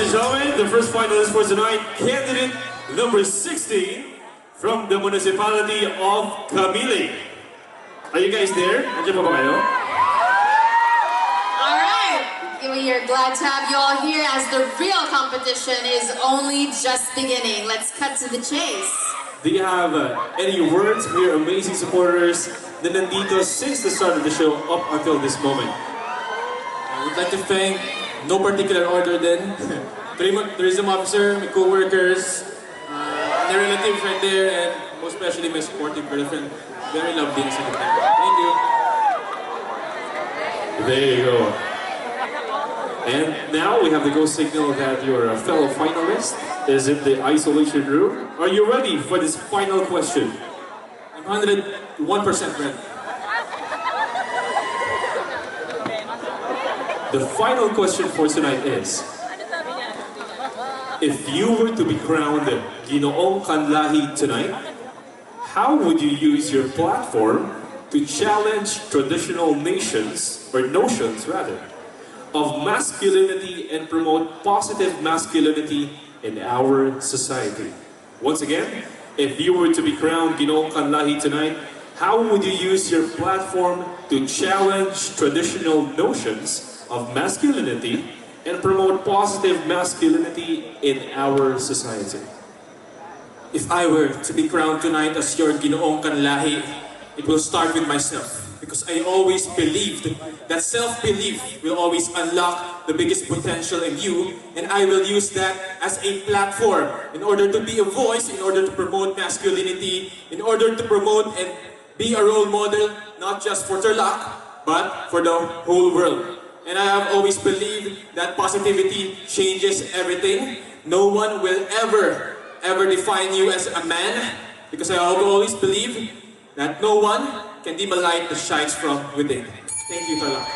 and gentlemen, the first finalist for tonight, candidate number 16 from the municipality of Camiling. Are you guys there? Nandiyan pa ba kayo? Alright, we are glad to have you all here as the real competition is only just beginning. Let's cut to the chase. Do you have any words for your amazing supporters na nandito since the start of the show up until this moment? I would like to thank, no particular order then, tourism officer, my co-workers, my relatives right there, and most especially my supportive girlfriend. Very lovely and sweet. Thank you. There you go. And now we have the go signal that your fellow finalist is in the isolation room. Are you ready for this final question? I'm 101% ready. The final question for tonight is, if you were to be crowned Ginoong Kanlahi tonight, how would you use your platform to challenge traditional notions of masculinity and promote positive masculinity in our society? Once again, if you were to be crowned Ginoong Kanlahi tonight, how would you use your platform to challenge traditional notions of masculinity and promote positive masculinity in our society? If I were to be crowned tonight as your Ginoong Kanlahi, it will start with myself. Because I always believed that self-belief will always unlock the biggest potential in you, and I will use that as a platform in order to be a voice, in order to promote masculinity, in order to promote and be a role model, not just for Tarlac, but for the whole world. And I have always believed that positivity changes everything. No one will ever define you as a man, because I have always believed that no one can dim a light that shines from within. Thank you, Tarlac.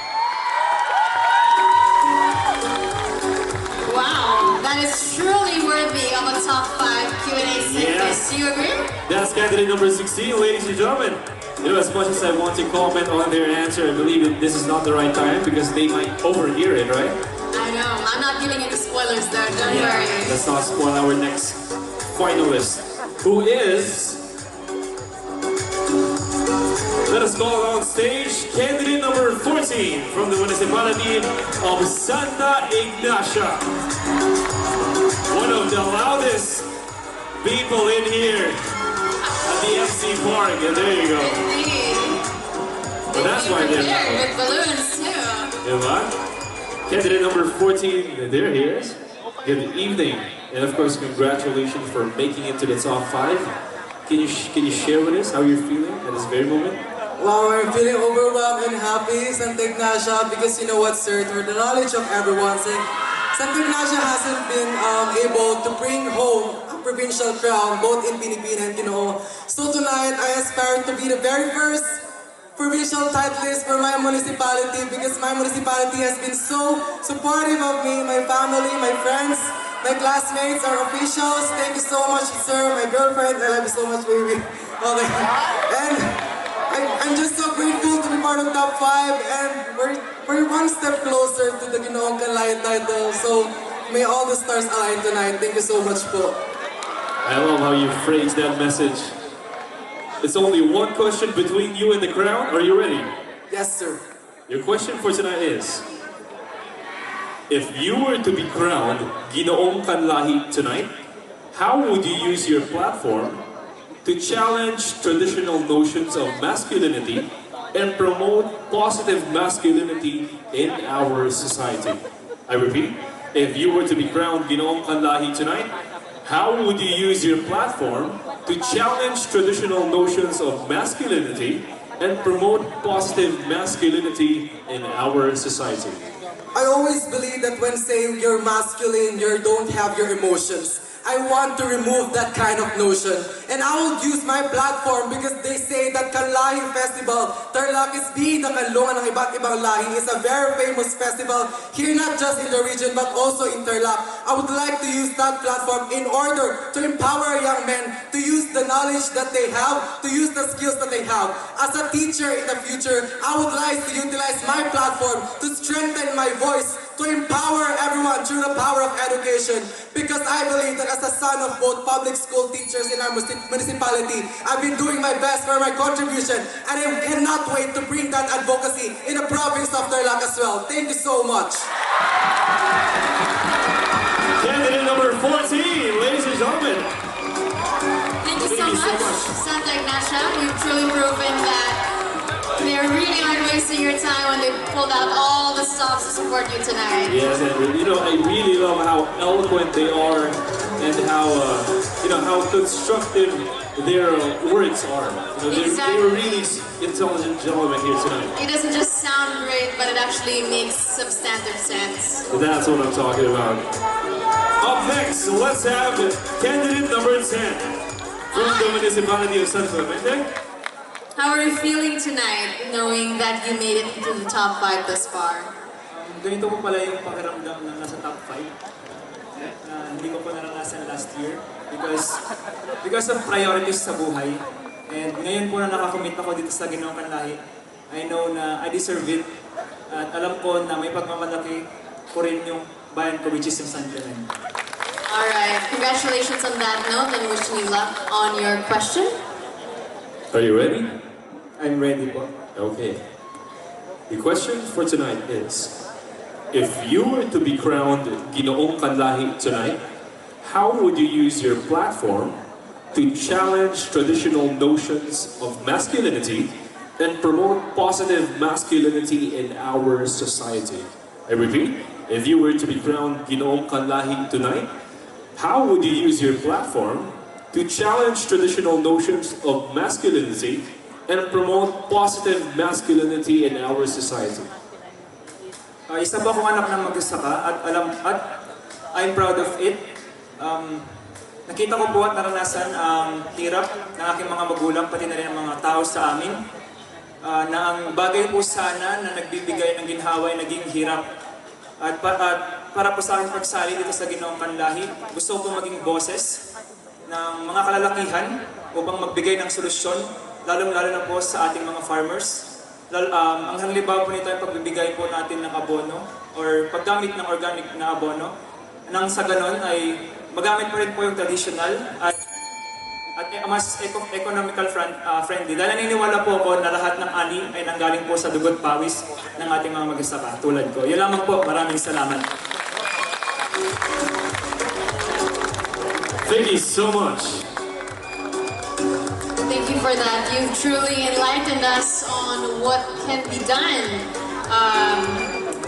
Wow, that is truly worthy of a top 5 Q&A segment. Yes. Do you agree? That's candidate number 16, ladies and gentlemen. You know, as much as I want to comment on their answer, I believe that this is not the right time because they might overhear it, right? I know. I'm not giving any spoilers there. Don't worry. Let's not spoil our next finalist, who is... Let us call on stage candidate number 14 from the municipality of Santa Ignacia. One of the loudest people in here at the FC Park. And there you go. Indeed. Well, that's why they're loud. With balloons too. Elimar. Candidate number 14, there he is. Good evening. And of course, congratulations for making it to the top 5. Can you share with us how you're feeling at this very moment? Wow, we're feeling overwhelmed and happy, Santa Ignacia, because you know what, sir, for the knowledge of everyone, Santa Ignacia hasn't been able to bring home a provincial crown, both in Pilipinas and Ginoong. So tonight, I aspire to be the very first provincial titleist for my municipality, because my municipality has been so supportive of me, my family, my friends, my classmates, our officials. Thank you so much, sir, my girlfriend. I love you so much, baby. Okay. And I'm just so grateful to be part of top 5, and we're one step closer to the Ginoong Kanlahi title. So may all the stars align tonight. Thank you so much po. I love how you phrase that message. It's only one question between you and the crown. Are you ready? Yes, sir. Your question for tonight is, if you were to be crowned Ginoong Kanlahi tonight, how would you use your platform to challenge traditional notions of masculinity and promote positive masculinity in our society? I repeat, if you were to be crowned Ginoong Kanlahi tonight, how would you use your platform to challenge traditional notions of masculinity and promote positive masculinity in our society? I always believe that when saying you're masculine, you don't have your emotions. I want to remove that kind of notion. And I will use my platform because they say that Kanlahi Festival, Tarlac is the kanlungan ng iba't ibang lahi, is a very famous festival here not just in the region but also in Tarlac. I would like to use that platform in order to empower young men to use the knowledge that they have, to use the skills that they have. As a teacher in the future, I would like to utilize my platform to strengthen my voice to empower everyone through the power of education. Because I believe that as a son of both public school teachers in our municipality, I've been doing my best for my contribution, and I cannot wait to bring that advocacy in the province of Tarlac as well. Thank you so much. Candidate number 14, ladies and gentlemen. Thank you so much, Santa Ignacia. You've truly proven that they really aren't wasting your time when they pulled out all the stops to support you tonight. Yes, and I really love how eloquent they are and how how constructive their words are. They were really intelligent gentlemen here tonight. It doesn't just sound great, but it actually makes substantive sense. That's what I'm talking about. Up next, let's have candidate number 10 from the municipality of San Clemente. How are you feeling tonight, knowing that you made it into the top 5 thus far? Ganito po pala yung pakiramdam na nasa top 5. Hindi ko po naranasan last year because of priorities sa buhay. And ngayon po na nakakommit ako dito sa Ginoong Kanlahi, I know na I deserve it. At alam ko na may pagmamalaki ko rin yung bayan ko, which is yung San Clemente. Alright, congratulations on that note and wishing you luck on your question. Are you ready? I'm ready po. Okay. The question for tonight is, if you were to be crowned Ginoong Kanlahi tonight, how would you use your platform to challenge traditional notions of masculinity and promote positive masculinity in our society? I repeat, if you were to be crowned Ginoong Kanlahi tonight, how would you use your platform to challenge traditional notions of masculinity and promote positive masculinity in our society? Isa po akong anak ng mag-asaka at I'm proud of it. Nakita ko po at naranasan ang hirap ng aking mga magulang, pati na rin ang mga tao sa amin, na ang bagay po sana na nagbibigay ng ginhawa ay naging hirap. At para po sa aking pagsali dito sa Ginoong Kanlahi, gusto ko maging boses ng mga kalalakihan upang magbigay ng solusyon, lalong-lalo na po sa ating mga farmers. Ang hanglibaw po nito ay pagbibigay po natin ng abono or paggamit ng organic na abono. Nang sa ganon ay magamit pa rin po yung traditional at mas economical friendly. Dahil naniniwala po ako na lahat ng ani ay nanggaling po sa dugot pawis ng ating mga mag-asaka tulad ko. Yun lamang po. Maraming salamat. Thank you so much. Thank you for that. You've truly enlightened us on what can be done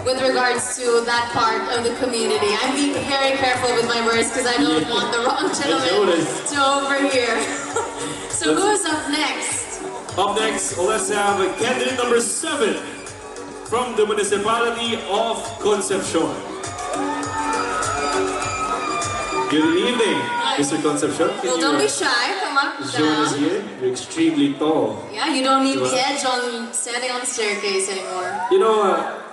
with regards to that part of the community. I'm being very careful with my words because I don't want the wrong gentleman to overhear. So who's up next? Up next, let's have candidate number 7 from the municipality of Concepcion. Good evening, Mr. Concepcion. Well, don't be shy. Come up Join us down. here. You're extremely tall. Yeah, you don't need the edge on standing on the staircase anymore.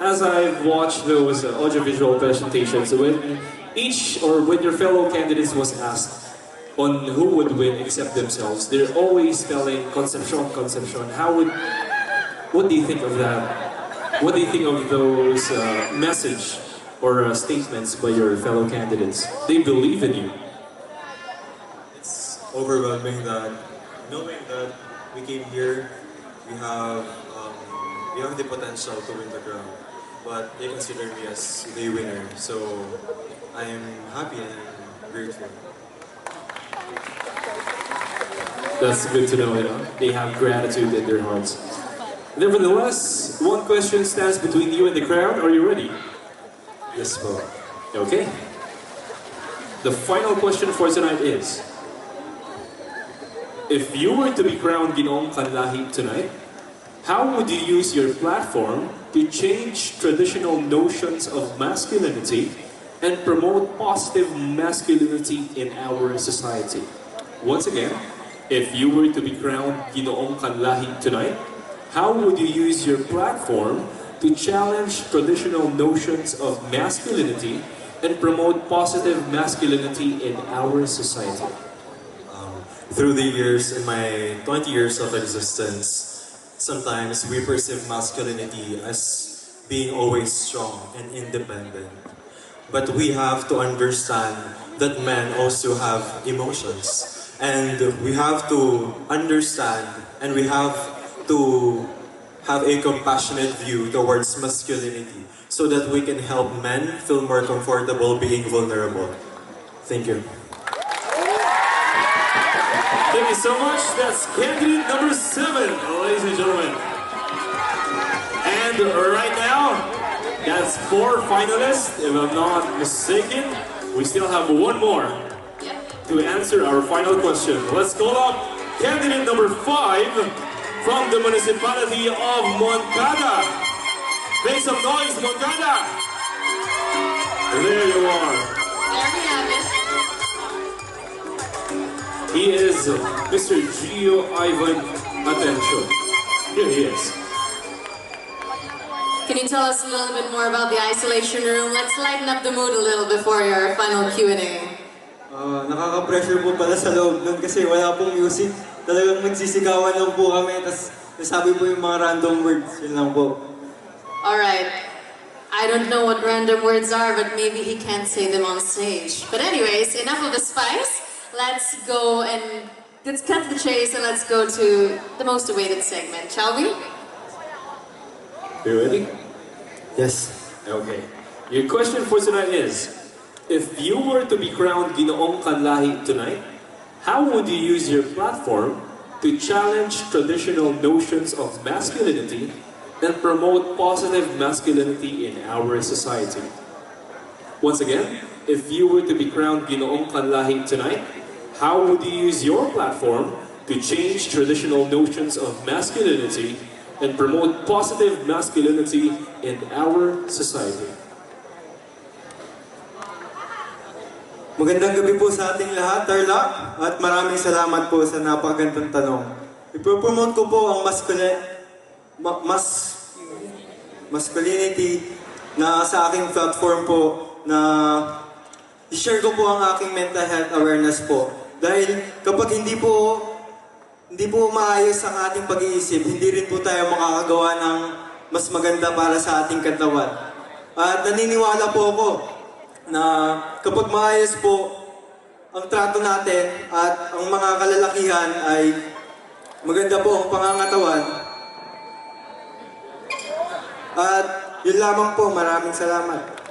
As I've watched those audiovisual presentations, when your fellow candidates was asked on who would win except themselves, they're always spelling Concepcion. What do you think of that? What do you think of those message or statements by your fellow candidates? They believe in you. It's overwhelming that knowing that we came here, we have the potential to win the crown, but they consider me as the winner. So I am happy and grateful. That's good to know, They have gratitude in their hearts. Nevertheless, one question stands between you and the crowd. Are you ready? Yes, po. Okay. The final question for tonight is, if you were to be crowned Ginoong Kanlahi tonight, how would you use your platform to change traditional notions of masculinity and promote positive masculinity in our society? Once again, if you were to be crowned Ginoong Kanlahi tonight, how would you use your platform to challenge traditional notions of masculinity and promote positive masculinity in our society? Through the years, in my 20 years of existence, sometimes we perceive masculinity as being always strong and independent. But we have to understand that men also have emotions. And we have to understand and we have to have a compassionate view towards masculinity so that we can help men feel more comfortable being vulnerable. Thank you. Thank you so much. That's candidate number 7, ladies and gentlemen. And right now, that's 4 finalists, if I'm not mistaken. We still have one more to answer our final question. Let's call up candidate number 5 from the municipality of Moncada. Make some noise, Moncada! There you are. There we have it. He is Mr. Gio Ivan Atencio. Here he is. Can you tell us a little bit more about the isolation room? Let's lighten up the mood a little before your final Q&A. Nakaka-pressure po pala sa loob nun kasi wala pong music. Talagang magsisigawan lang po kami, tapos nasabi po yung mga random words. Yun lang po. Alright. I don't know what random words are, but maybe he can't say them on stage. But anyways, enough of the spice. Let's go and let's cut to the chase and let's go to the most awaited segment, shall we? You ready? Yes. Okay. Your question for tonight is, if you were to be crowned Ginoong Kanlahi tonight, how would you use your platform to challenge traditional notions of masculinity and promote positive masculinity in our society? Once again, if you were to be crowned Ginoong Kanlahi tonight, how would you use your platform to change traditional notions of masculinity and promote positive masculinity in our society? Magandang gabi po sa ating lahat, Tarlac, at maraming salamat po sa napakagandang tanong. Ipropromote ko po ang masculinity na sa aking platform po na i-share ko po ang aking mental health awareness po. Dahil kapag hindi po maayos ang ating pag-iisip, hindi rin po tayo makakagawa ng mas maganda para sa ating katawan. At naniniwala po ako na kapag maayos po ang trato natin at ang mga kalalakihan ay maganda po ang pangangatawan. At yun lamang po, maraming salamat.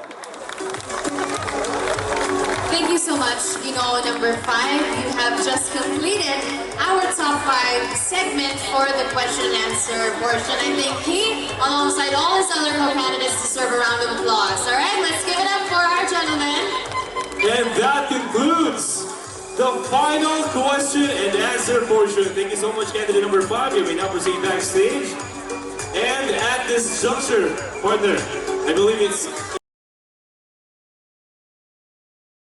Thank you so much, Ginoong number 5. You have just completed our top 5 segment for the question and answer portion. I thank he, alongside all his other co-candidates, deserve a round of applause. All right, let's give it up for our gentlemen. And that concludes the final question and answer portion. Thank you so much, candidate number 5. You may now proceed backstage. And at this juncture, partner, I believe it's